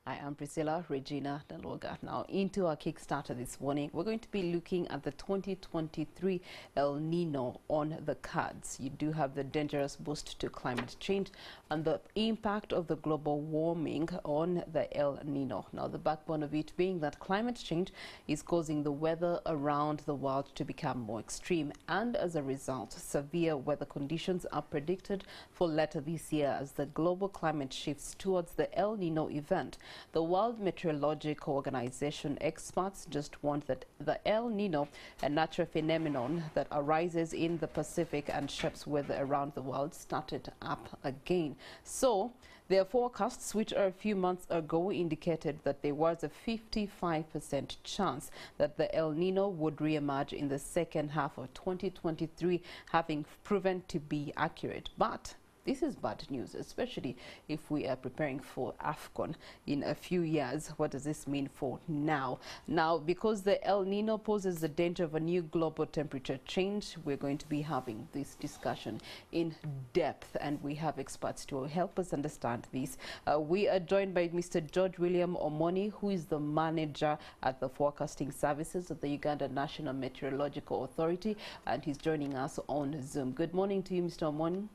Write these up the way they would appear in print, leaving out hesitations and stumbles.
I am Priscilla Regina Daloga. Now, into our Kickstarter this morning, we're going to be looking at the 2023 El Nino on the cards. You do have the dangerous boost to climate change and the impact of the global warming on the El Nino. Now, the backbone of it being that climate change is causing the weather around the world to become more extreme, and as a result, severe weather conditions are predicted for later this year as the global climate shifts towards the El Nino event. The World Meteorological Organization experts just warned that the El Nino, a natural phenomenon that arises in the Pacific and shapes weather around the world, started up again. So their forecasts, which are a few months ago, indicated that there was a 55% chance that the El Nino would re-emerge in the second half of 2023, having proven to be accurate. But this is bad news, especially if we are preparing for AFCON in a few years. What does this mean for now? Now, because the El Nino poses the danger of a new global temperature change, we're going to be having this discussion in depth, and we have experts to help us understand this. We are joined by Mr. George William Omony, who is the manager at the forecasting services of the Uganda National Meteorological Authority, and he's joining us on Zoom. Good morning to you, Mr. Omony.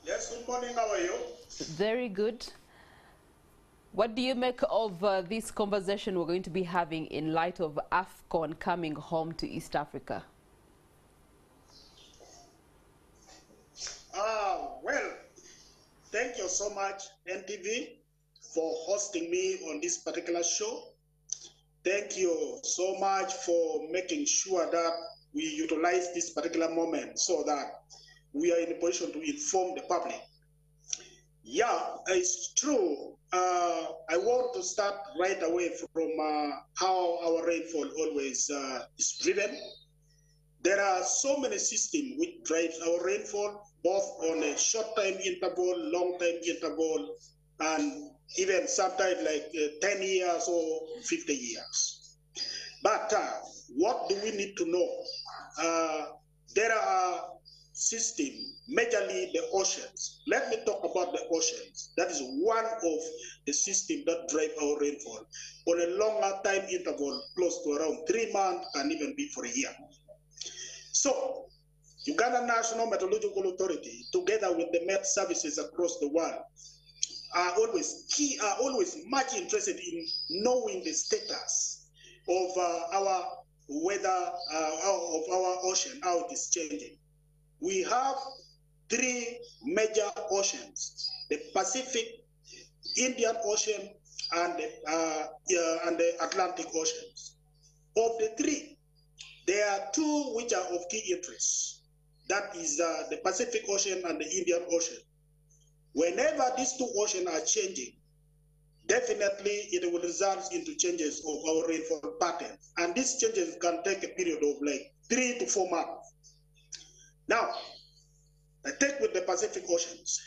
Yes, good morning. How are you? Very good. What do you make of this conversation we're going to be having in light of AFCON coming home to East Africa? Well, thank you so much, NTV, for hosting me on this particular show. Thank you so much for making sure that we utilize this particular moment so that we are in a position to inform the public. Yeah, it's true. I want to start right away from how our rainfall always is driven. There are so many systems which drive our rainfall, both on a short-time interval, long-time interval, and even sometimes like 10 years or 50 years. But what do we need to know? There are system, majorly the oceans. Let me talk about the oceans. That is one of the systems that drive our rainfall on a longer time interval, close to around 3 months and even be for a year. So, Uganda National Meteorological Authority, together with the Met services across the world, are always much interested in knowing the status of our weather, of our ocean, how it is changing. We have 3 major oceans: the Pacific, Indian Ocean, and the Atlantic Oceans. Of the 3, there are 2 which are of key interest. That is the Pacific Ocean and the Indian Ocean. Whenever these 2 oceans are changing, definitely it will result into changes of our rainfall pattern. And these changes can take a period of like 3 to 4 months. Now, I take with the Pacific Oceans.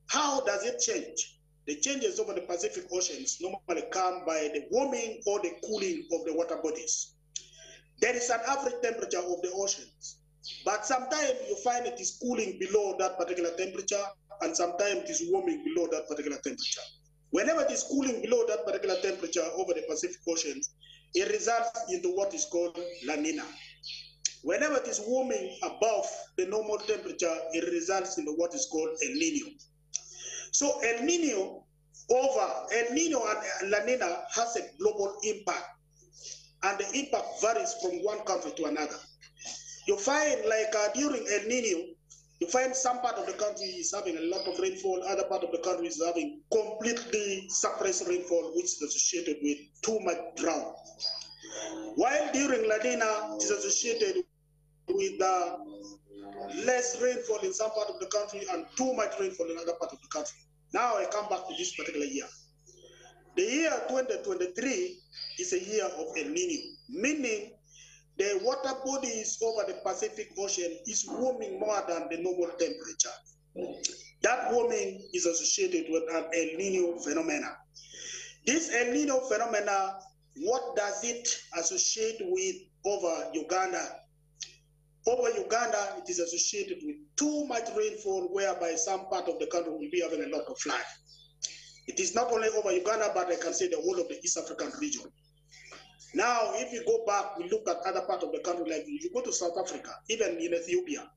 How does it change? The changes over the Pacific Oceans normally come by the warming or the cooling of the water bodies. There is an average temperature of the oceans, but sometimes you find it is cooling below that particular temperature, and sometimes it is warming below that particular temperature. Whenever it is cooling below that particular temperature over the Pacific Oceans, it results into what is called La Nina. Whenever it is warming above the normal temperature, it results in what is called El Nino. So El Nino and La Nina has a global impact, and the impact varies from one country to another. You find like during El Nino, you find some part of the country is having a lot of rainfall, other part of the country is having completely suppressed rainfall, which is associated with too much drought. While during La Nina, it is associated with less rainfall in some part of the country and too much rainfall in other part of the country. Now I come back to this particular year. The year 2023 is a year of El Nino, meaning the water bodies over the Pacific Ocean is warming more than the normal temperature. That warming is associated with an El Nino phenomena. This El Nino phenomena, what does it associate with over Uganda? Over Uganda, it is associated with too much rainfall, whereby some part of the country will be having a lot of flood. It is not only over Uganda, but I can say the whole of the East African region. Now, if you go back, we look at other parts of the country, like you go to South Africa, even in Ethiopia,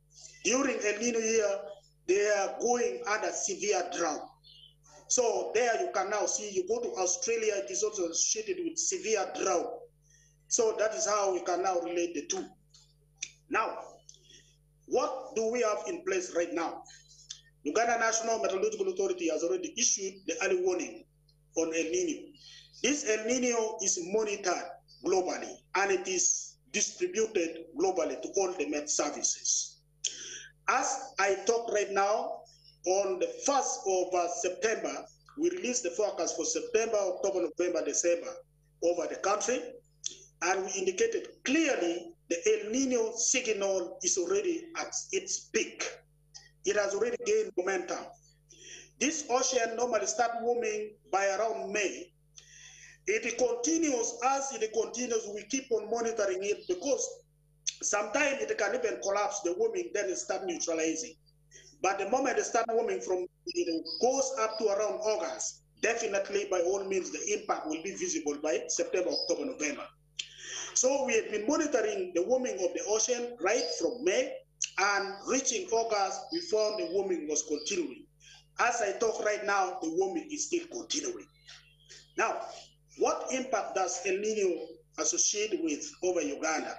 during El Nino year, they are going under severe drought. So there you can now see, you go to Australia, it is also associated with severe drought. So that is how we can now relate the two. Now, what do we have in place right now? Uganda National Meteorological Authority has already issued the early warning on El Nino. This El Nino is monitored globally, and it is distributed globally to all the Met services. As I talk right now, on the 1st of September, we released the forecast for September, October, November, December over the country, and we indicated clearly the El Nino signal is already at its peak. It has already gained momentum. This ocean normally starts warming by around May. It continues. As it continues, we keep on monitoring it, because sometimes it can even collapse the warming, then it starts neutralizing. But the moment it starts warming from, it goes up to around August, definitely by all means the impact will be visible by September, October, November. So we have been monitoring the warming of the ocean right from May, and reaching August, we found the warming was continuing. As I talk right now, the warming is still continuing. Now, what impact does El Nino associate with over Uganda?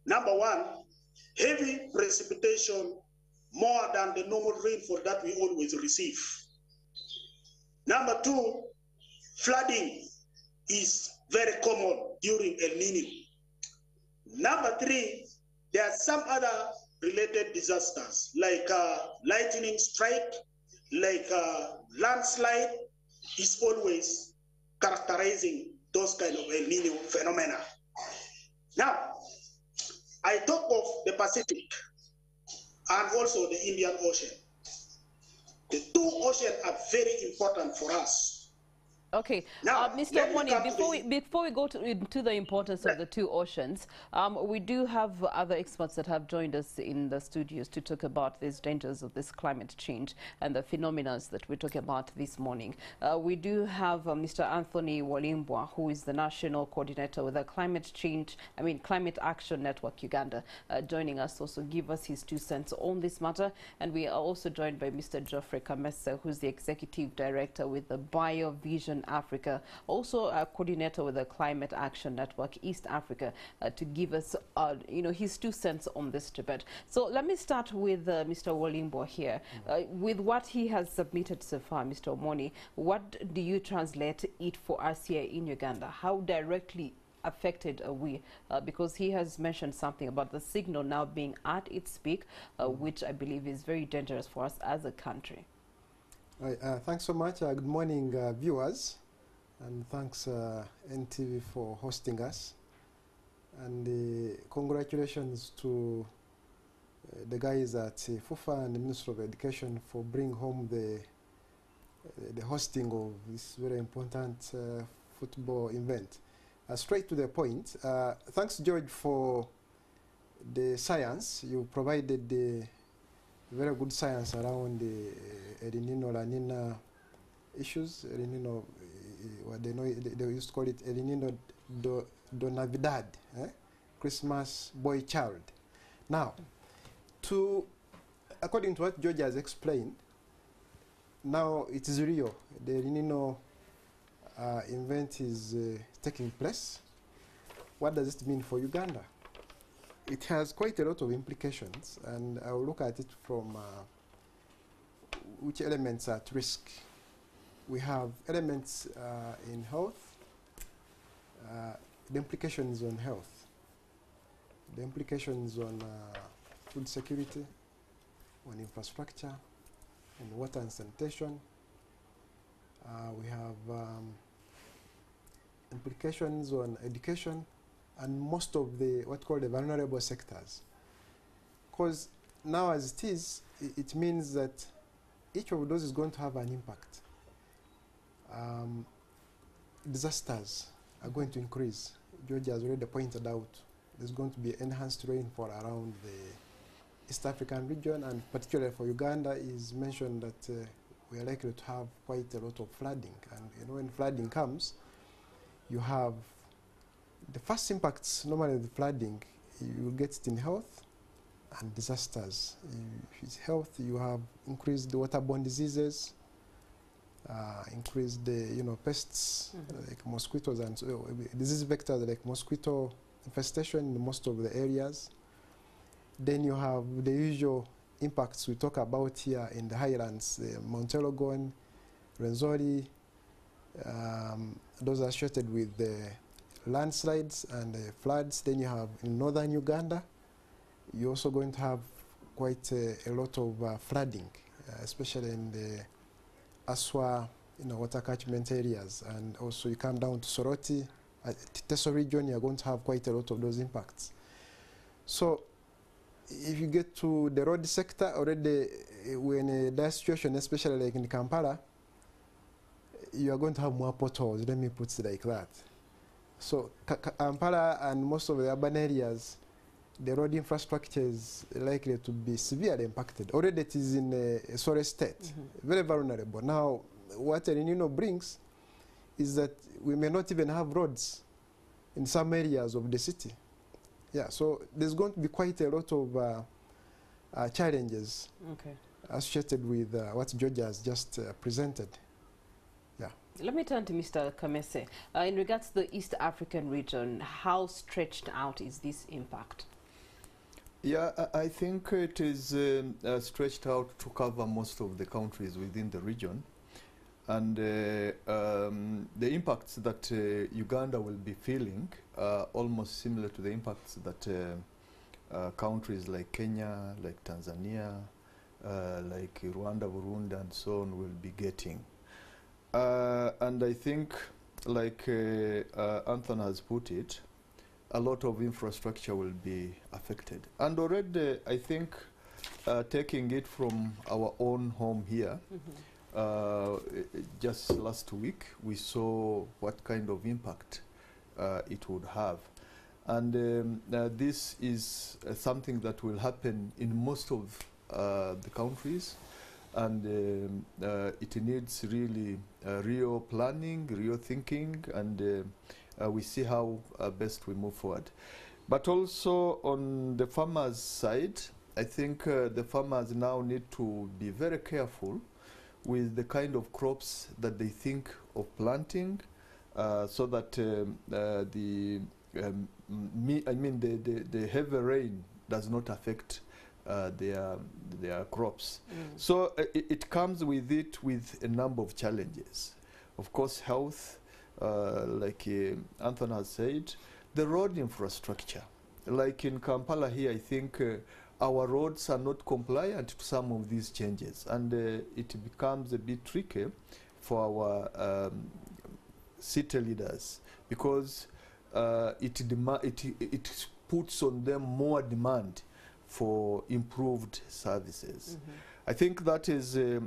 Number one, heavy precipitation, more than the normal rainfall that we always receive. Number two, flooding is very common during El Nino. Number three, there are some other related disasters like lightning strike, like landslide is always characterizing those kind of El Nino phenomena. Now, I talk of the Pacific and also the Indian Ocean. The two oceans are very important for us. Okay, now, Mr. Omony, before we go into the importance of the two oceans, we do have other experts that have joined us in the studios to talk about these dangers of this climate change and the phenomena that we're talking about this morning. We do have Mr. Anthony Wolimbwa, who is the National Coordinator with the Climate Action Network Uganda, joining us also give us his 2 cents on this matter. And we are also joined by Mr. Geoffrey Kamese, who's the Executive Director with the Biovision Africa, also a coordinator with the Climate Action Network East Africa, to give us his 2 cents on this debate. So let me start with Mr. Wolimbwa here. With what he has submitted so far, Mr. Omony, what do you translate it for us here in Uganda? How directly affected are we? Because he has mentioned something about the signal now being at its peak, which I believe is very dangerous for us as a country. Thanks so much. Good morning, viewers, and thanks NTV for hosting us. And congratulations to the guys at FUFA and the Minister of Education for bringing home the hosting of this very important football event. Straight to the point. Thanks, George, for the science. You provided the very good science around the El Nino, La Nina issues. El Nino, what they used to call it El Nino do Navidad, Christmas boy child. Now, according to what George has explained, now it is real. The El Nino event is taking place. What does it mean for Uganda? It has quite a lot of implications, and I will look at it from which elements are at risk. We have elements in health, the implications on health, the implications on food security, on infrastructure, on water and sanitation. We have implications on education, and most of the what called the vulnerable sectors. Because now as it is, it means that each of those is going to have an impact. Disasters are going to increase. George has already pointed out there's going to be enhanced rainfall around the East African region, and particularly for Uganda is mentioned that we are likely to have quite a lot of flooding. And when flooding comes, you have the first impacts. Normally, the flooding, you will get it in health and disasters. If it's health, you have increased waterborne diseases, increased pests like mosquitoes and disease vectors like mosquito infestation in most of the areas. Then you have the usual impacts we talk about here in the highlands, the Mount Elgon, Rwenzori, those are associated with the landslides and the floods. Then you have in northern Uganda, you're also going to have quite a lot of flooding, especially in the Aswa, water catchment areas. And also you come down to Soroti, Teso region, you're going to have quite a lot of those impacts. So if you get to the road sector, already we're in a dire situation, especially like in Kampala, you are going to have more potholes, let me put it like that. So Kampala and most of the urban areas, the road infrastructure is likely to be severely impacted. Already it is in a sorry state, very vulnerable. Now, what El Nino brings is that we may not even have roads in some areas of the city. Yeah, so there's going to be quite a lot of challenges associated with what George has just presented. Yeah. Let me turn to Mr. Kamese. In regards to the East African region, how stretched out is this impact? Yeah, I think it is stretched out to cover most of the countries within the region. And the impacts that Uganda will be feeling are almost similar to the impacts that countries like Kenya, like Tanzania, like Rwanda, Burundi, and so on will be getting. And I think, like Anthony has put it, a lot of infrastructure will be affected. And already, I think, taking it from our own home here, just last week, we saw what kind of impact it would have. And this is something that will happen in most of the countries. And it needs really real planning, real thinking, and we see how best we move forward. But also on the farmers' side, I think the farmers now need to be very careful with the kind of crops that they think of planting, so that the heavy rain does not affect their crops. So it comes with it with a number of challenges. Of course, health, like Anthony has said, the road infrastructure. Like in Kampala here, I think our roads are not compliant to some of these changes, and it becomes a bit tricky for our city leaders, because it puts on them more demand for improved services. I think that is the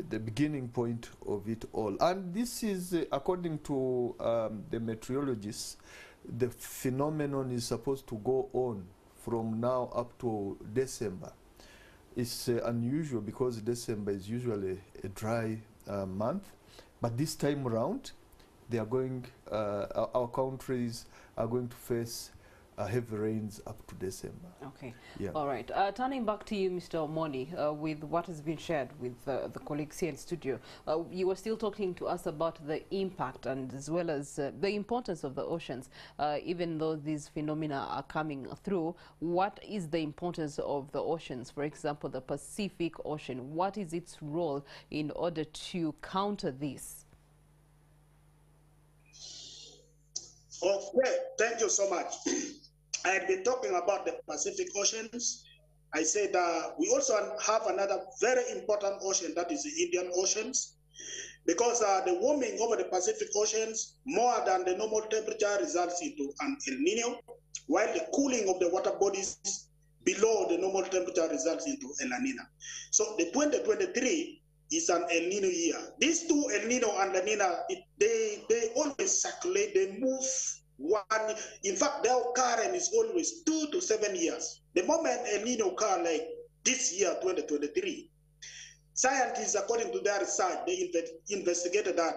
beginning point of it all. And this is, according to the meteorologists, the phenomenon is supposed to go on from now up to December. It's unusual because December is usually a dry month, but this time around, they are going, our countries are going to face heavy rains up to December. Okay. Yeah. All right. Turning back to you, Mr. Omony, with what has been shared with the colleagues here in studio, you were still talking to us about the impact and as well as the importance of the oceans. Even though these phenomena are coming through, what is the importance of the oceans? For example, the Pacific Ocean. What is its role in order to counter this? Okay, thank you so much. I had been talking about the Pacific Oceans. I said we also have another very important ocean, that is the Indian Oceans, because the warming over the Pacific Oceans more than the normal temperature results into an El Nino, while the cooling of the water bodies below the normal temperature results into a La Nina. So the 2023 is an El Nino year. These two, El Nino and La Nina, they always circulate, they move one. In fact, their current is always 2 to 7 years. The moment El Nino occur, like this year, 2023, Scientists, according to their research, they investigated that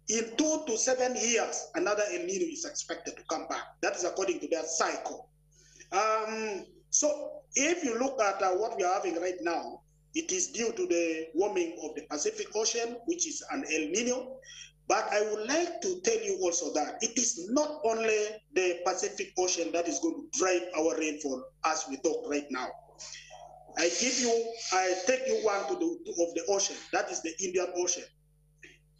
in 2 to 7 years, another El Nino is expected to come back. That is according to their cycle. So if you look at what we are having right now, it is due to the warming of the Pacific Ocean, which is an El Nino. But I would like to tell you also that it is not only the Pacific Ocean that is going to drive our rainfall as we talk right now. I take you one of the ocean, that is the Indian Ocean.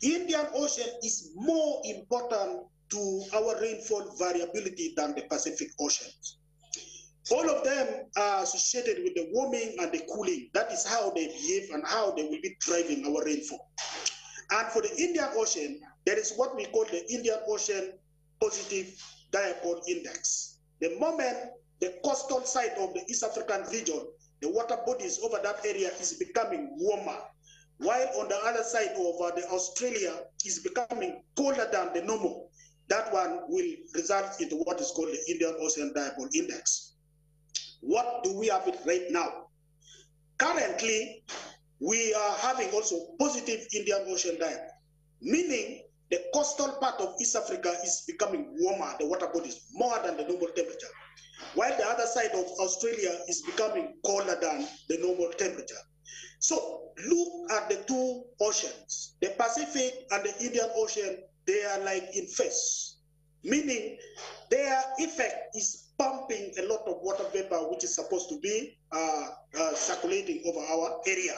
Indian Ocean is more important to our rainfall variability than the Pacific Ocean. All of them are associated with the warming and the cooling. That is how they behave and how they will be driving our rainfall. And for the Indian Ocean, there is what we call the Indian Ocean Positive Dipole Index. The moment the coastal side of the East African region, the water bodies over that area is becoming warmer, while on the other side of the Australia is becoming colder than the normal, that one will result into what is called the Indian Ocean Dipole Index. What do we have it right now? Currently, we are having also positive Indian Ocean dipole, meaning the coastal part of East Africa is becoming warmer, the water bodies, more than the normal temperature, while the other side of Australia is becoming colder than the normal temperature. So look at the two oceans, the Pacific and the Indian Ocean, they are like in phase, meaning their effect is pumping a lot of water vapor, which is supposed to be circulating over our area.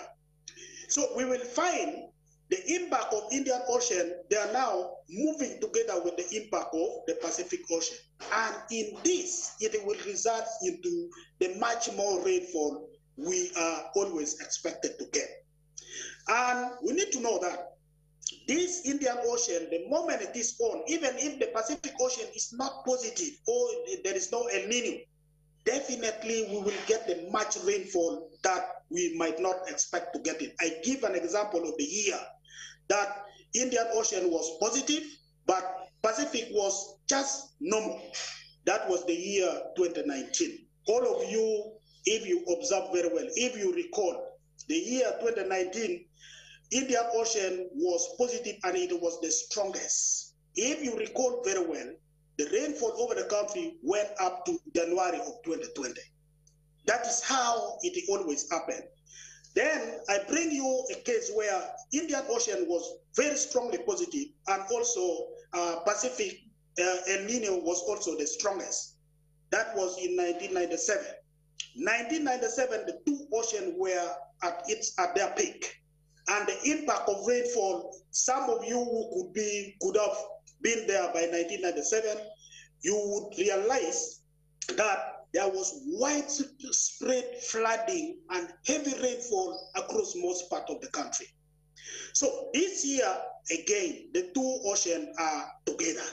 So we will find the impact of Indian Ocean, they are now moving together with the impact of the Pacific Ocean. And in this, it will result into the much more rainfall we are always expected to get. And we need to know that this Indian Ocean, the moment it is on, even if the Pacific Ocean is not positive or there is no El Nino, definitely we will get the much rainfall that we might not expect to get it. I give an example of the year that Indian Ocean was positive, but Pacific was just normal. That was the year 2019. All of you, if you observe very well, if you recall, the year 2019, Indian Ocean was positive and it was the strongest. If you recall very well, the rainfall over the country went up to January of 2020. That is how it always happened. Then I bring you a case where Indian Ocean was very strongly positive and also Pacific El Nino was also the strongest. That was in 1997. 1997, the two oceans were at their peak. And the impact of rainfall, some of you who could have been there by 1997, you would realize that there was widespread flooding and heavy rainfall across most part of the country. So this year, again, the two oceans are together.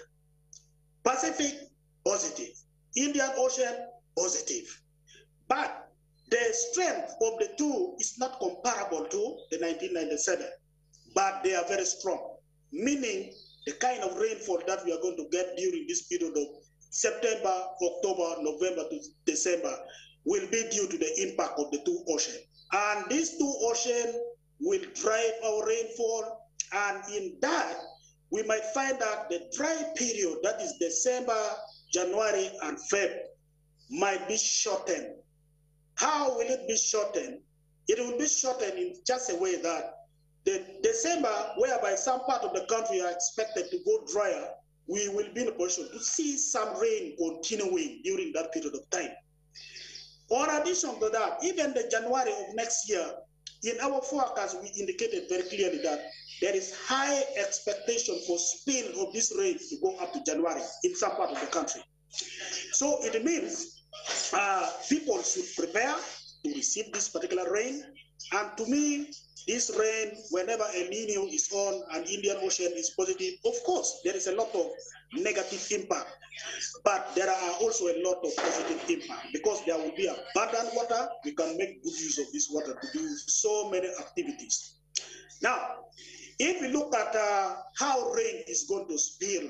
Pacific, positive. Indian Ocean, positive. But the strength of the two is not comparable to the 1997, but they are very strong, meaning the kind of rainfall that we are going to get during this period of September, October, November to December will be due to the impact of the two oceans. And these two oceans will drive our rainfall, and in that, we might find that the dry period, that is December, January, and February, might be shortened. How will it be shortened? It will be shortened in just a way that the December, whereby some part of the country are expected to go drier, we will be in a position to see some rain continuing during that period of time. In addition to that, even the January of next year, in our forecast, we indicated very clearly that there is high expectation for spill of this rain to go up to January in some part of the country. So it means people should prepare to receive this particular rain. And to me, this rain, whenever El Nino is on and Indian Ocean is positive, of course, there is a lot of negative impact. But there are also a lot of positive impact because there will be abundant water. We can make good use of this water to do so many activities. Now, if we look at how rain is going to spill,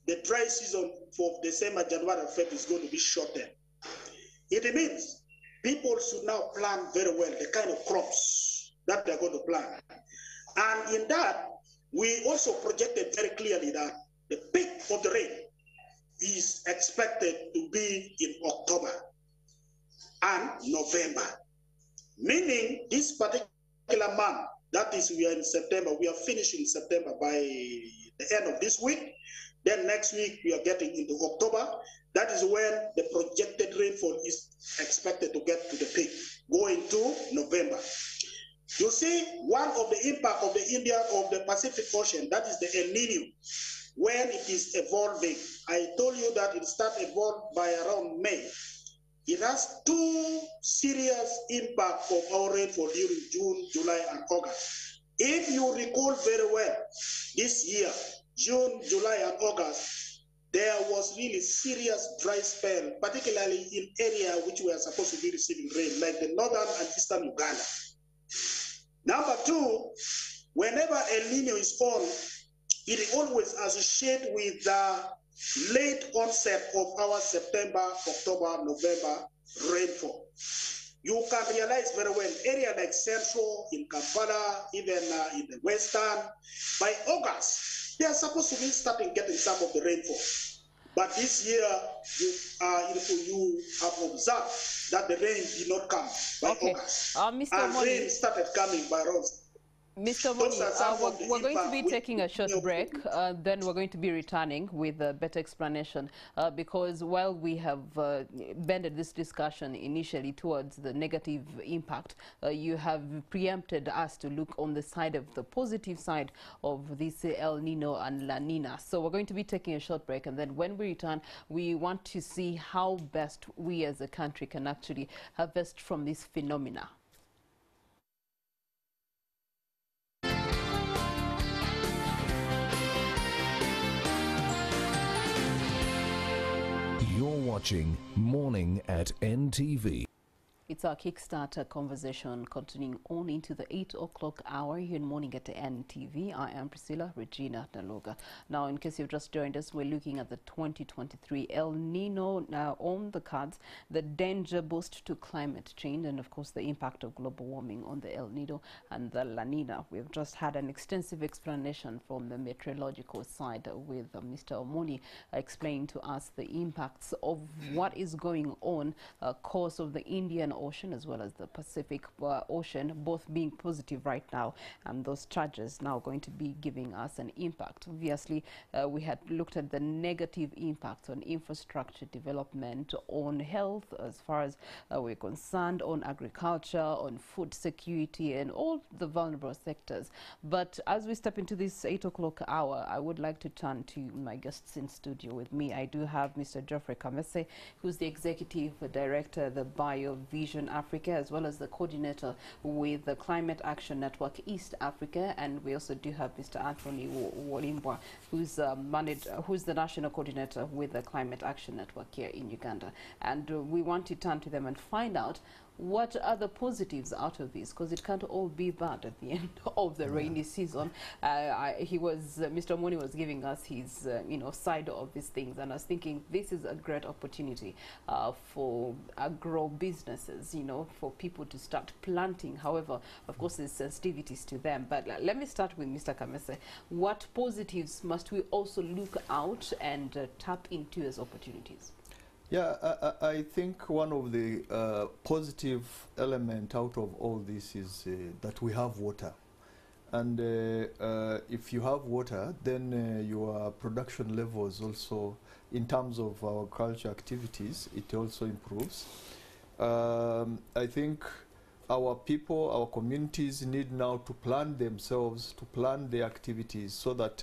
the dry season for December, January, and February is going to be shortened. It means people should now plan very well the kind of crops that they're going to plant. And in that, we also projected very clearly that the peak of the rain is expected to be in October and November, meaning this particular month, that is, we are in September, we are finishing September by the end of this week. Then next week, we are getting into October. That is when the projected rainfall is expected to get to the peak, going to November. You see, one of the impact of the Pacific Ocean, that is the El Nino, when it is evolving. I told you that it started evolved by around May. It has two serious impacts of our rainfall during June, July, and August. If you recall very well, this year, June, July, and August, there was really serious dry spell, particularly in areas which were supposed to be receiving rain, like the northern and eastern Uganda. Number two, whenever El Nino is on, it is always associated with the late onset of our September, October, November rainfall. You can realize very well, area like Central, in Kampala, even in the Western, by August, they are supposed to be starting getting some of the rainfall. But this year, you have observed that the rain did not come by August. Mr. And Omony, rain started coming by around. Mr. Omony, we're going to be taking a short break, then we're going to be returning with a better explanation, because while we have bended this discussion initially towards the negative impact, you have preempted us to look on the side of the positive side of this El Nino and La Nina. So we're going to be taking a short break, and then when we return, we want to see how best we as a country can actually harvest from this phenomena. You're watching Morning at NTV. It's our Kickstarter conversation continuing on into the 8 o'clock hour here in Morning at NTV. I am Priscilla Regina Naloga. Now, in case you've just joined us, we're looking at the 2023 El Nino now on the cards, the danger boost to climate change, and of course the impact of global warming on the El Nino and the La Nina. We've just had an extensive explanation from the meteorological side with Mr. Omony explaining to us the impacts of what is going on, course of the Indian Ocean as well as the Pacific Ocean, both being positive right now, and those charges now going to be giving us an impact. Obviously, we had looked at the negative impacts on infrastructure development, on health as far as we're concerned, on agriculture, on food security, and all the vulnerable sectors. But as we step into this 8 o'clock hour, I would like to turn to my guests in studio with me. I do have Mr. Geoffrey Kamese, who's the Executive Director of the Biovision Africa, as well as the coordinator with the Climate Action Network East Africa, and we also do have Mr. Anthony Wolimbwa, who's the national coordinator with the Climate Action Network here in Uganda. And we want to turn to them and find out what are the positives out of this, because it can't all be bad at the end of the rainy season. Mr. Omony was giving us his side of these things, and I was thinking this is a great opportunity for agro businesses, for people to start planting. However, of course, there's sensitivities to them. But let me start with Mr. Kamese. What positives must we also look out and tap into as opportunities? Yeah, I think one of the positive element out of all this is that we have water. And if you have water, then your production levels also, in terms of our culture activities, it also improves. I think our people, our communities need now to plan themselves, to plan their activities so that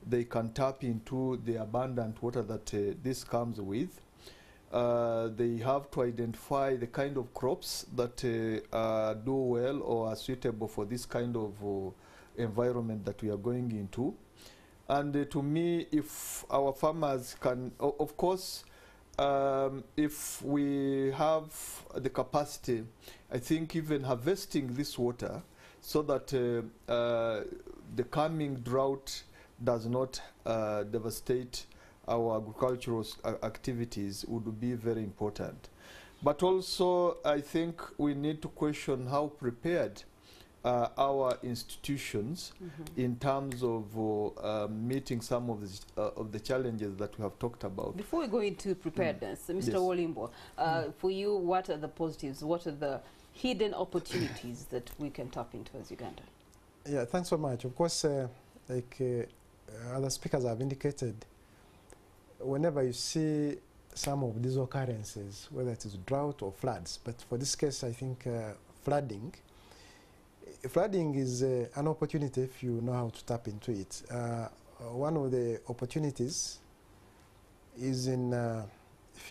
they can tap into the abundant water that this comes with. They have to identify the kind of crops that do well or are suitable for this kind of environment that we are going into. And to me, if our farmers can, of course, if we have the capacity, I think even harvesting this water so that the coming drought does not devastate our agricultural activities would be very important. But also, I think we need to question how prepared our institutions in terms of meeting some of the challenges that we have talked about. Before we go into preparedness, Mr. Wolimbwa, for you, what are the positives? What are the hidden opportunities that we can tap into as Uganda? Yeah, thanks so much. Of course, like other speakers have indicated, whenever you see some of these occurrences, whether it is drought or floods, but for this case, I think flooding is an opportunity if you know how to tap into it. One of the opportunities is in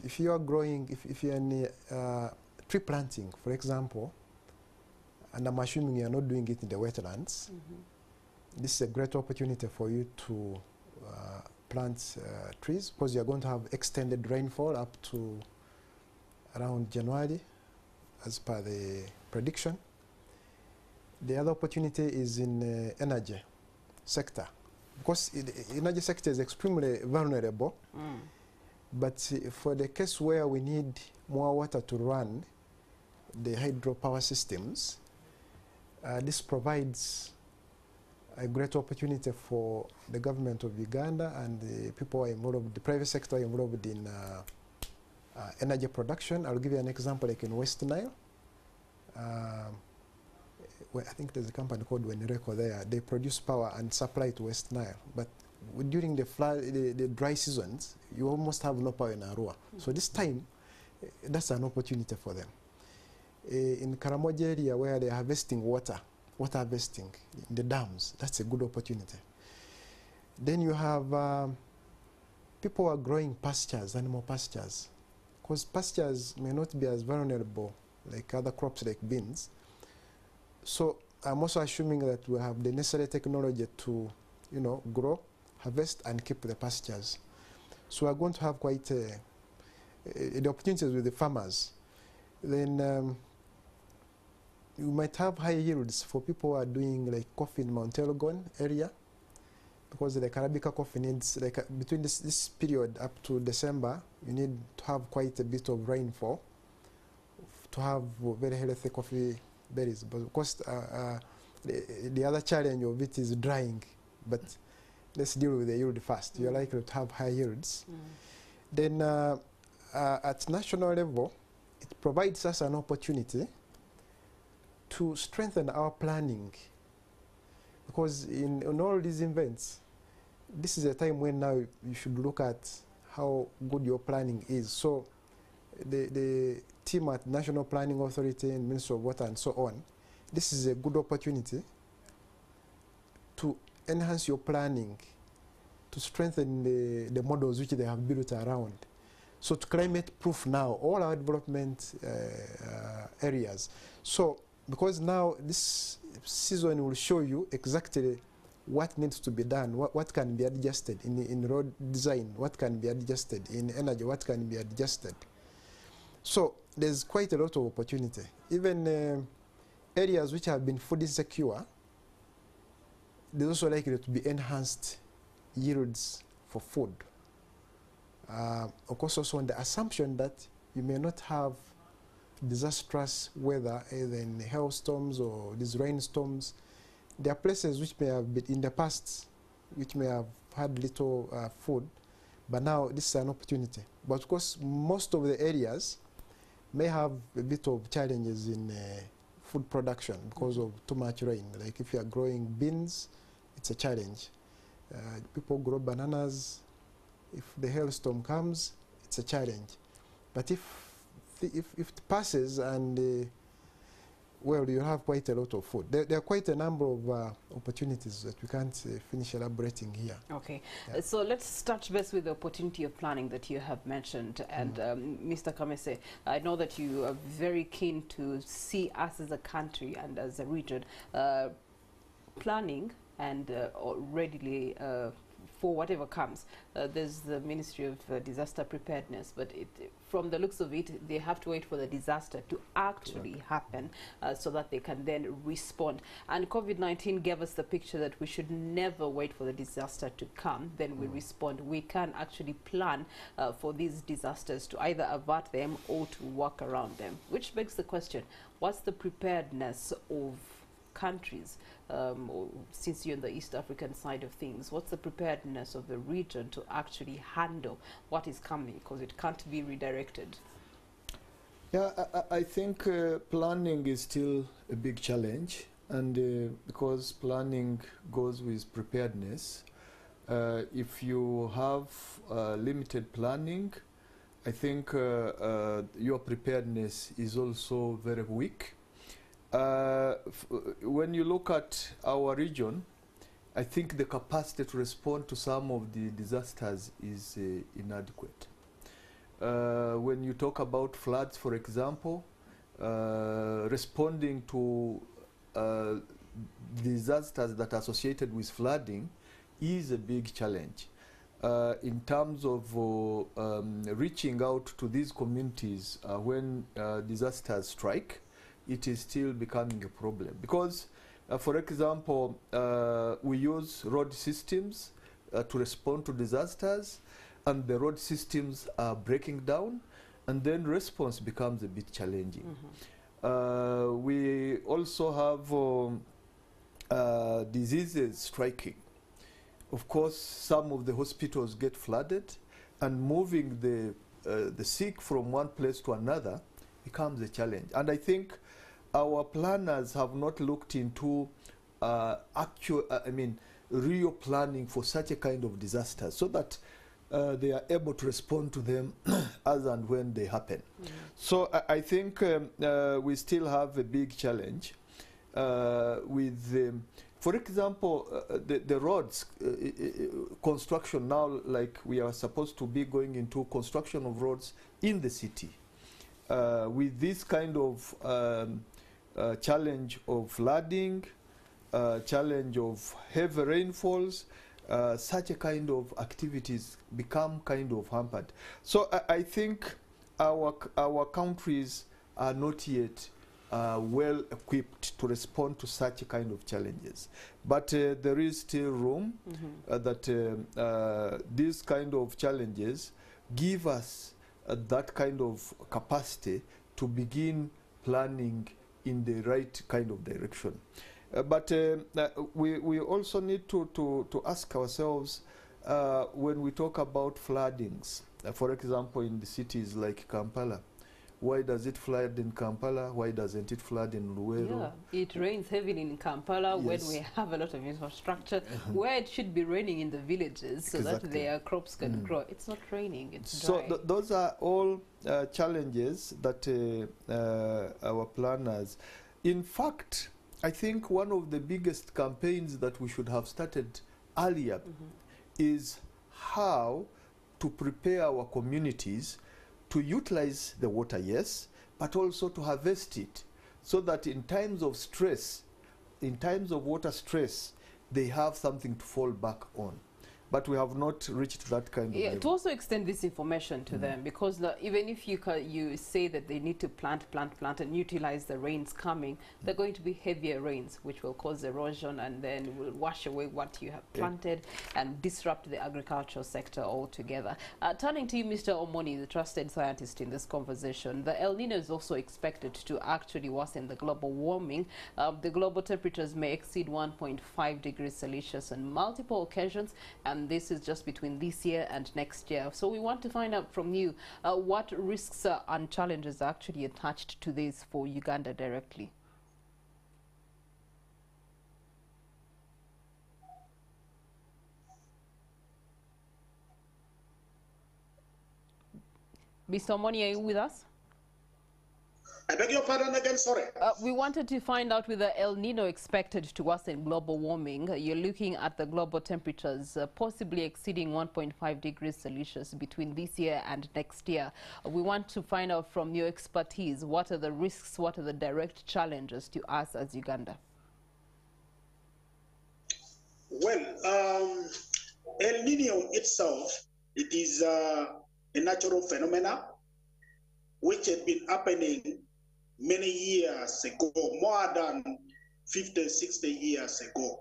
if you are growing, if you're in tree planting, for example, and I'm assuming you are not doing it in the wetlands, this is a great opportunity for you to plant trees, because you're going to have extended rainfall up to around January as per the prediction. The other opportunity is in energy sector, because the energy sector is extremely vulnerable. But for the case where we need more water to run the hydropower systems, this provides a great opportunity for the government of Uganda and the people involved, the private sector involved in energy production. I'll give you an example, like in West Nile. Well, I think there's a company called Wenireko there. They produce power and supply to West Nile. But during the flood, the dry seasons, you almost have no power in Arua. So this time, that's an opportunity for them. In Karamoja area, where they're harvesting water harvesting in the dams, that's a good opportunity. Then you have people who are growing pastures, animal pastures, because pastures may not be as vulnerable like other crops like beans. So I'm also assuming that we have the necessary technology to, grow, harvest, and keep the pastures. So we're going to have quite the opportunities with the farmers. Then you might have high yields for people who are doing like coffee in Mount Elgon area, because the Arabica coffee needs, like between this period up to December, you need to have quite a bit of rainfall to have very healthy coffee berries. But of course, the other challenge of it is drying. But let's deal with the yield first. You're likely to have high yields. Then at national level, it provides us an opportunity to strengthen our planning, because in all these events, this is a time when now you should look at how good your planning is. So the team at National Planning Authority and Ministry of Water and so on, this is a good opportunity to enhance your planning, to strengthen the models which they have built around. So to climate proof now all our development areas. So because now this season will show you exactly what needs to be done, what can be adjusted in road design, what can be adjusted in energy, what can be adjusted. So there's quite a lot of opportunity. Even areas which have been food insecure, there's also likely to be enhanced yields for food. Of course, also on the assumption that you may not have disastrous weather, either in hailstorms or these rainstorms. There are places which may have been in the past, which may have had little food, but now this is an opportunity. But of course, most of the areas may have a bit of challenges in food production because of too much rain. Like if you are growing beans, it's a challenge. People grow bananas. If the hailstorm comes, it's a challenge. But if it passes and well, you have quite a lot of food. There are quite a number of opportunities that we can't finish elaborating here. Okay, so let's touch base with the opportunity of planning that you have mentioned. And Mr. Kamese, I know that you are very keen to see us as a country and as a region planning and readily for whatever comes. There's the Ministry of Disaster Preparedness, but from the looks of it, they have to wait for the disaster to actually happen so that they can then respond. And COVID-19 gave us the picture that we should never wait for the disaster to come, then we respond. We can actually plan for these disasters to either avert them or to work around them, which begs the question, what's the preparedness of countries, since you're on the East African side of things? What's the preparedness of the region to actually handle what is coming, because it can't be redirected? Yeah, I think planning is still a big challenge, and because planning goes with preparedness, if you have limited planning, I think your preparedness is also very weak. When you look at our region, I think the capacity to respond to some of the disasters is inadequate. When you talk about floods, for example, responding to disasters that are associated with flooding is a big challenge. In terms of reaching out to these communities when disasters strike, it is still becoming a problem. Because, for example, we use road systems to respond to disasters, and the road systems are breaking down, and then response becomes a bit challenging. We also have diseases striking. Of course, some of the hospitals get flooded, and moving the sick from one place to another becomes a challenge. And I think our planners have not looked into real planning for such a kind of disaster, so that they are able to respond to them as and when they happen. So I think we still have a big challenge with, for example, the roads construction now, like we are supposed to be going into construction of roads in the city. With this kind of challenge of flooding, challenge of heavy rainfalls, such a kind of activities become kind of hampered. So I think our countries are not yet well equipped to respond to such a kind of challenges. But there is still room that these kind of challenges give us that kind of capacity to begin planning in the right kind of direction. But we also need to ask ourselves, when we talk about floodings, for example, in the cities like Kampala, why does it flood in Kampala? Why doesn't it flood in Luweero? Yeah, it rains heavily in Kampala, yes, when we have a lot of infrastructure, where it should be raining in the villages so exactly, that their crops can grow. It's not raining, it's so dry. those are all challenges that our planners, in fact, I think one of the biggest campaigns that we should have started earlier is how to prepare our communities to utilize the water, yes, but also to harvest it, so that in times of stress, in times of water stress, they have something to fall back on. But we have not reached that kind of level. To also extend this information to them, because even if you say that they need to plant and utilize the rains coming, they're going to be heavier rains, which will cause erosion and then will wash away what you have planted and disrupt the agricultural sector altogether. Turning to you, Mr. Omony, the trusted scientist in this conversation, the El Nino is also expected to actually worsen the global warming. The global temperatures may exceed 1.5 degrees Celsius on multiple occasions, and this is just between this year and next year. So we want to find out from you what risks and challenges are actually attached to this for Uganda directly. Mr. Omony, are you with us? I beg your pardon again, sorry. We wanted to find out whether El Nino expected to worsen global warming. You're looking at the global temperatures possibly exceeding 1.5 degrees Celsius between this year and next year. We want to find out from your expertise, what are the risks, what are the direct challenges to us as Uganda? Well, El Nino itself, it is a natural phenomenon which had been happening many years ago, more than 50, 60 years ago.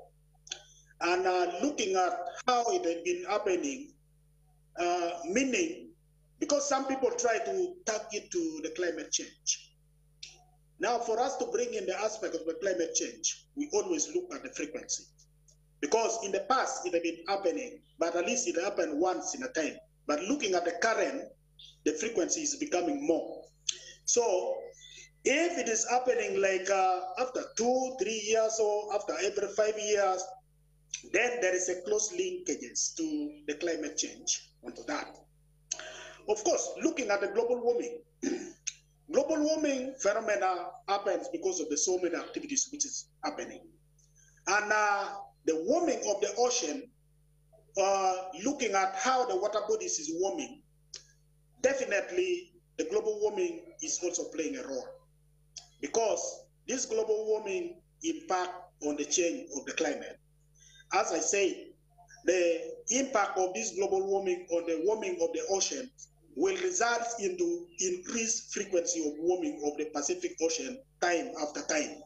And looking at how it had been happening, meaning, because some people try to tag it to the climate change. Now, for us to bring in the aspect of the climate change, we always look at the frequency. Because in the past, it had been happening, but at least it happened once in a time. But looking at the current, the frequency is becoming more. So if it is happening like after 2, 3 years or after every 5 years, then there is a close linkages to the climate change onto that. Of course, looking at the global warming, global warming phenomena happens because of the so many activities which is happening. And the warming of the ocean, looking at how the water bodies is warming, definitely the global warming is also playing a role. Because this global warming impact on the change of the climate. As I say, the impact of this global warming on the warming of the ocean will result into increased frequency of warming of the Pacific Ocean time after time.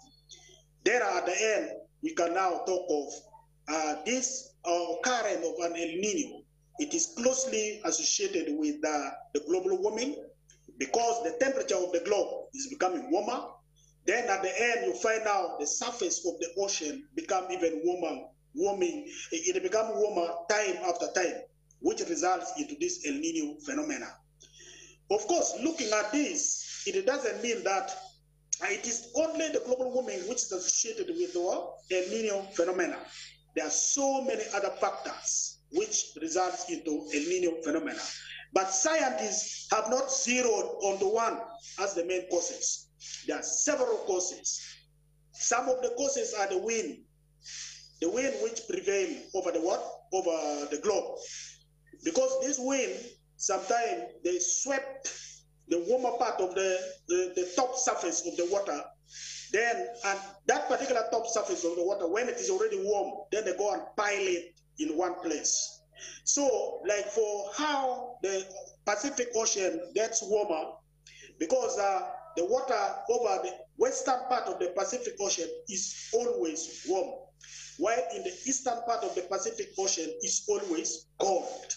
There at the end, we can now talk of this current of an El Nino. It is closely associated with the global warming because the temperature of the globe is becoming warmer. Then at the end, you find out the surface of the ocean become even warming. It becomes warmer time after time, which results into this El Nino phenomena. Of course, looking at this, it doesn't mean that it is only the global warming which is associated with the El Nino phenomena. There are so many other factors which results into El Nino phenomena. But scientists have not zeroed onto one as the main causes. There are several causes. Some of the causes are the wind which prevail over the what? Over the globe. Because this wind, sometimes they swept the warmer part of the top surface of the water. Then, and that particular top surface of the water, when it is already warm, then they go and pile it in one place. So, like for how the Pacific Ocean gets warmer, because the water over the western part of the Pacific Ocean is always warm, while in the eastern part of the Pacific Ocean is always cold.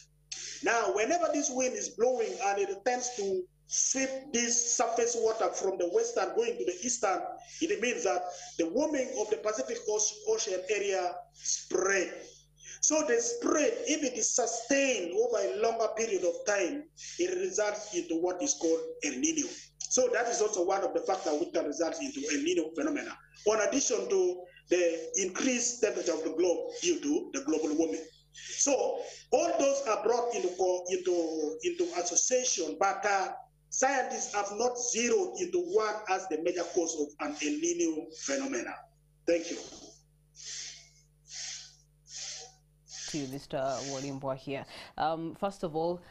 Now, whenever this wind is blowing and it tends to sweep this surface water from the western going to the eastern, it means that the warming of the Pacific Ocean area spread. So the spread, if it is sustained over a longer period of time, it results into what is called El Nino. So that is also one of the factors which can result into El Nino phenomena, in addition to the increased temperature of the globe due to the global warming. So all those are brought into association, but scientists have not zeroed into one as the major cause of an El Nino phenomena. Thank you. To Mr. Wolimbwa here. First of all,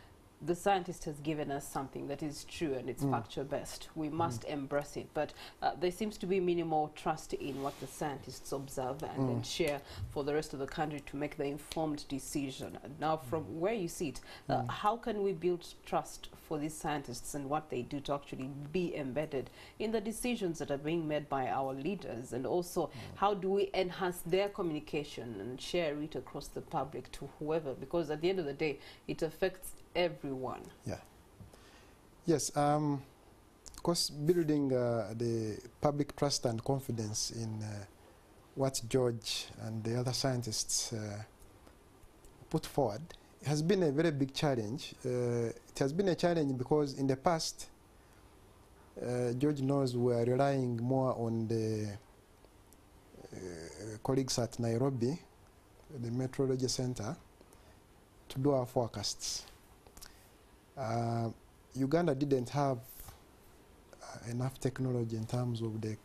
the scientist has given us something that is true and it's factual based. We must embrace it, but there seems to be minimal trust in what the scientists observe and then share for the rest of the country to make the informed decision. Now, from where you sit, how can we build trust for these scientists and what they do to actually be embedded in the decisions that are being made by our leaders? And also, how do we enhance their communication and share it across the public to whoever? Because at the end of the day, it affects everyone. Yeah. Yes. Of course, building the public trust and confidence in what George and the other scientists put forward has been a very big challenge. It has been a challenge because in the past, George knows we are relying more on the colleagues at Nairobi, the Meteorology Center, to do our forecasts. Uganda didn't have enough technology in terms of the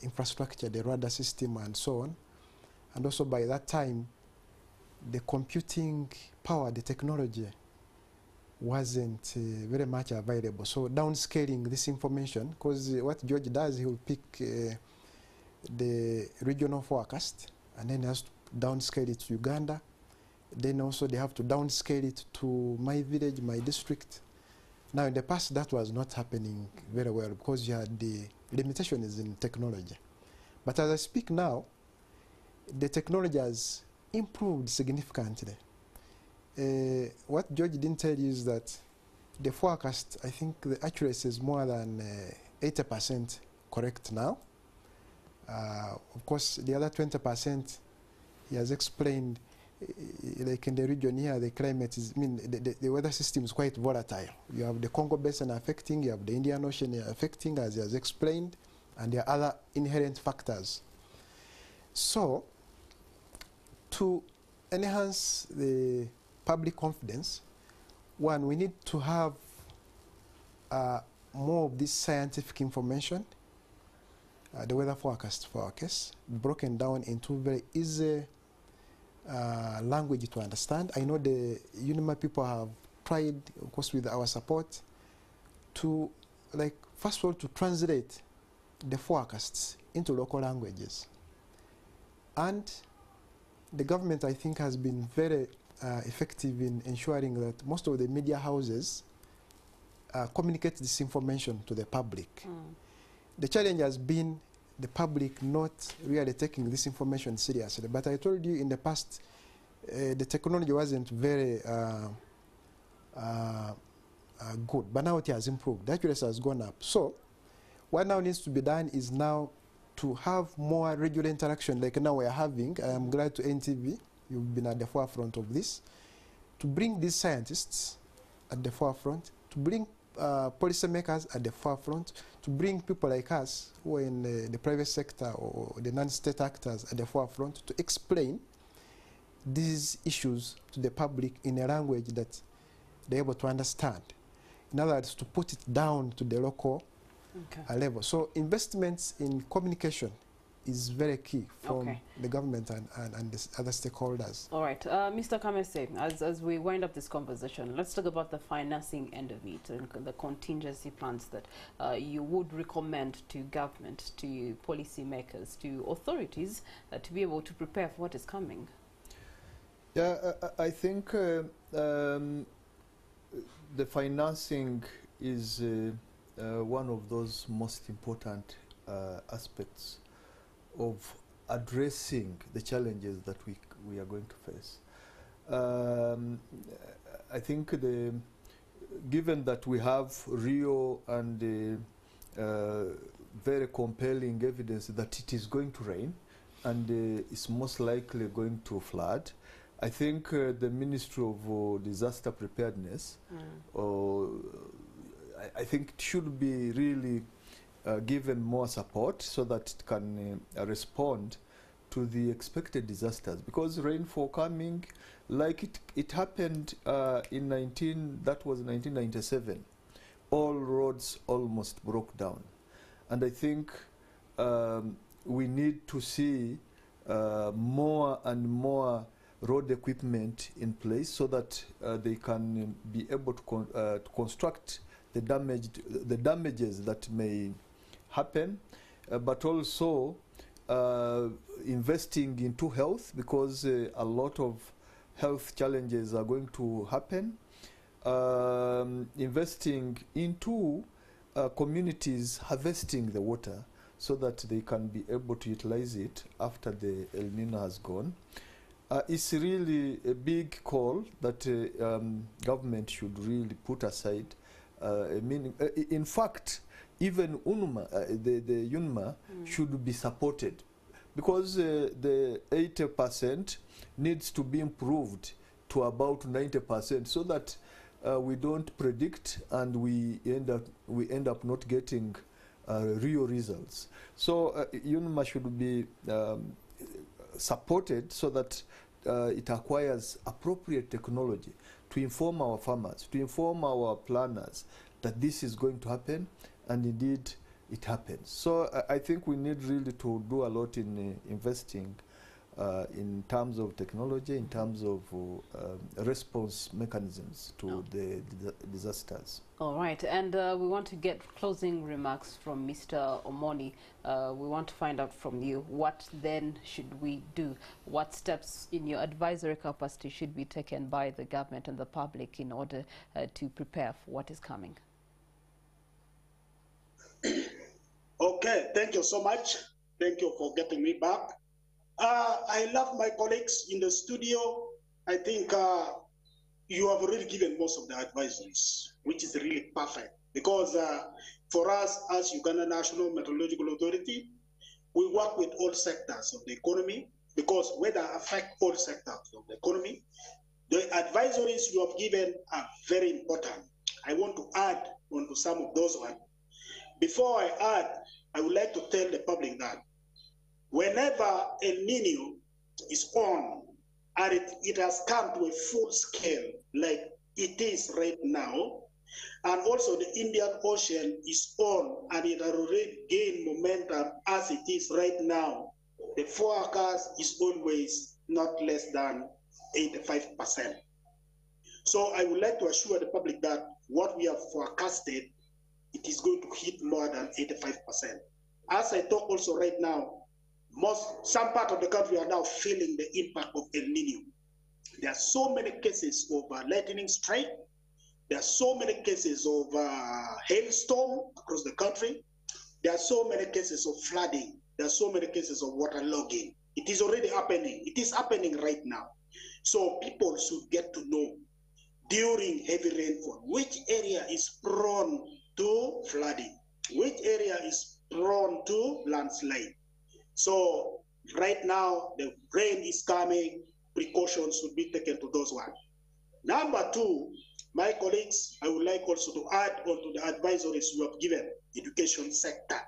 infrastructure, the radar system and so on. And also by that time, the computing power, the technology wasn't very much available. So downscaling this information, because what George does, he will pick the regional forecast and then he has to downscale it to Uganda. Then also they have to downscale it to my village, my district. Now in the past that was not happening very well because you had the limitations in technology. But as I speak now, the technology has improved significantly. What George didn't tell you is that the forecast, I think the accuracy is more than 80% correct now. Of course, the other 20%, he has explained, like in the region here, the climate is, the weather system is quite volatile. You have the Congo Basin affecting, you have the Indian Ocean affecting, as he has explained, and there are other inherent factors. So, to enhance the public confidence, one, we need to have more of this scientific information, the weather forecast for our case, broken down into very easy language to understand. I know the UNMA people have tried, of course with our support, to, like, first of all, to translate the forecasts into local languages. And the government, I think, has been very effective in ensuring that most of the media houses communicate this information to the public. The challenge has been the public not really taking this information seriously. But I told you in the past, the technology wasn't very good, but now it has improved. The accuracy has gone up. So what now needs to be done is now to have more regular interaction like now we are having. I am glad to NTV, you've been at the forefront of this, to bring these scientists at the forefront, to bring policymakers at the forefront, to bring people like us who are in the private sector or the non-state actors at the forefront to explain these issues to the public in a language that they're able to understand. In other words, to put it down to the local level. So investments in communication is very key from the government and the other stakeholders. All right, Mr. Kamese, as we wind up this conversation, let's talk about the financing end of it and the contingency plans that you would recommend to government, to policymakers, to authorities to be able to prepare for what is coming. Yeah, I think the financing is one of those most important aspects of addressing the challenges that we are going to face. I think given that we have real and very compelling evidence that it is going to rain and it's most likely going to flood, I think the Ministry of Disaster Preparedness, I think it should be really given more support so that it can respond to the expected disasters, because rainfall coming, like it happened in 1997, all roads almost broke down, and I think we need to see more and more road equipment in place so that they can be able to construct the damages that may happen, but also investing into health, because a lot of health challenges are going to happen. Investing into communities harvesting the water so that they can be able to utilize it after the El Nino has gone. It's really a big call that government should really put aside. In fact, even UNMA, the UNMA should be supported, because the 80% needs to be improved to about 90%, so that we don't predict and we end up not getting real results. So UNMA should be supported so that it acquires appropriate technology to inform our farmers, to inform our planners that this is going to happen, and indeed it happens. So I think we need really to do a lot in investing in terms of technology, in terms of response mechanisms to the disasters. All right, and we want to get closing remarks from Mr. Omony. We want to find out from you, what then should we do? What steps in your advisory capacity should be taken by the government and the public in order to prepare for what is coming? Okay, thank you so much. Thank you for getting me back. I love my colleagues in the studio. I think you have already given most of the advisories, which is really perfect. because for us as Uganda National Meteorological Authority, we work with all sectors of the economy because weather affects all sectors of the economy. The advisories you have given are very important. I want to add on to some of those ones. Before I add, I would like to tell the public that whenever El Nino is on and it has come to a full scale like it is right now, and also the Indian Ocean is on and it has already gained momentum as it is right now, the forecast is always not less than 85%. So I would like to assure the public that what we have forecasted, it is going to hit more than 85%. As I talk also right now, some part of the country are now feeling the impact of El Nino. There are so many cases of lightning strike. There are so many cases of hailstorm across the country. There are so many cases of flooding. There are so many cases of waterlogging. It is already happening. It is happening right now. So people should get to know during heavy rainfall which area is prone to flooding, which area is prone to landslide. So right now the rain is coming, precautions should be taken to those ones. Number two, my colleagues, I would like also to add on to the advisories you have given, education sector.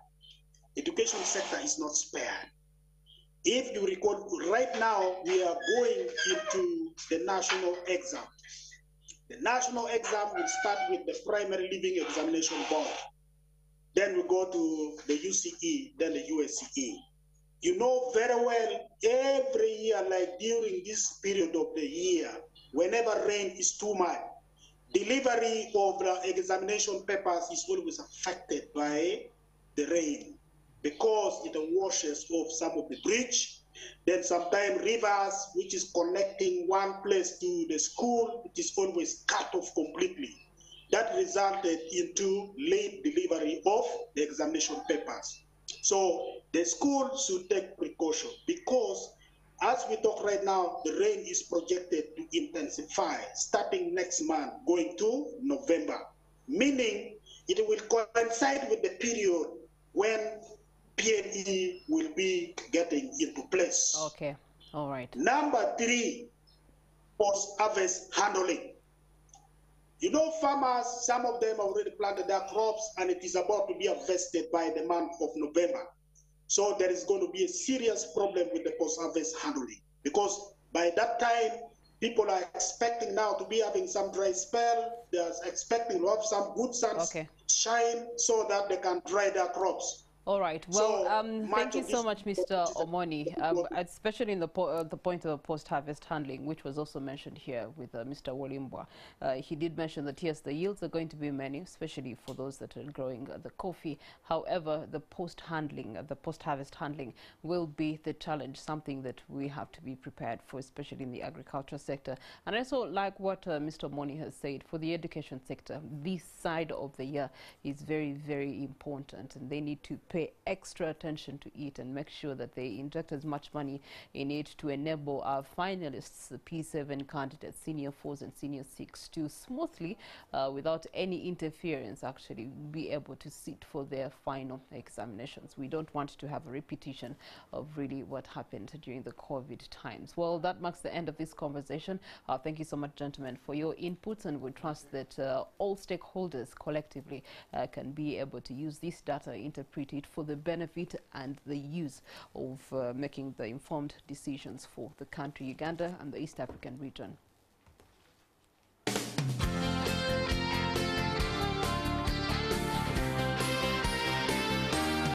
Education sector is not spared. If you recall, right now we are going into the national exam. The national exam will start with the primary living examination board. Then we go to the UCE, then the USCE. You know very well, every year, like during this period of the year, whenever rain is too much, delivery of the examination papers is always affected by the rain because it washes off some of the bridge. Then sometimes rivers, which is connecting one place to the school, it is always cut off completely. That resulted into late delivery of the examination papers. So the school should take precaution because as we talk right now, the rain is projected to intensify starting next month, going to November, meaning it will coincide with the period when PME will be getting into place. Okay, all right. Number three, post-harvest handling. You know, farmers, some of them already planted their crops and it is about to be harvested by the month of November. So there is going to be a serious problem with the post-harvest handling because by that time, people are expecting now to be having some dry spell. They are expecting to have some good sunshine so that they can dry their crops. All right. Well, thank you so much, Mr. Omony, especially in the point of post-harvest handling, which was also mentioned here with Mr. Wolimbwa. He did mention that, yes, the yields are going to be many, especially for those that are growing the coffee. However, the post-harvest handling will be the challenge, something that we have to be prepared for, especially in the agriculture sector. And I also like what Mr. Omony has said, for the education sector, this side of the year is very, very important, and they need to pay extra attention to it and make sure that they inject as much money in it to enable our finalists, the P7 candidates, senior 4s and senior 6, to smoothly, without any interference, actually be able to sit for their final examinations. We don't want to have a repetition of really what happened during the COVID times. Well, that marks the end of this conversation. Thank you so much, gentlemen, for your inputs, and we trust that all stakeholders collectively can be able to use this data, interpret it for the benefit and the use of making the informed decisions for the country, Uganda, and the East African region.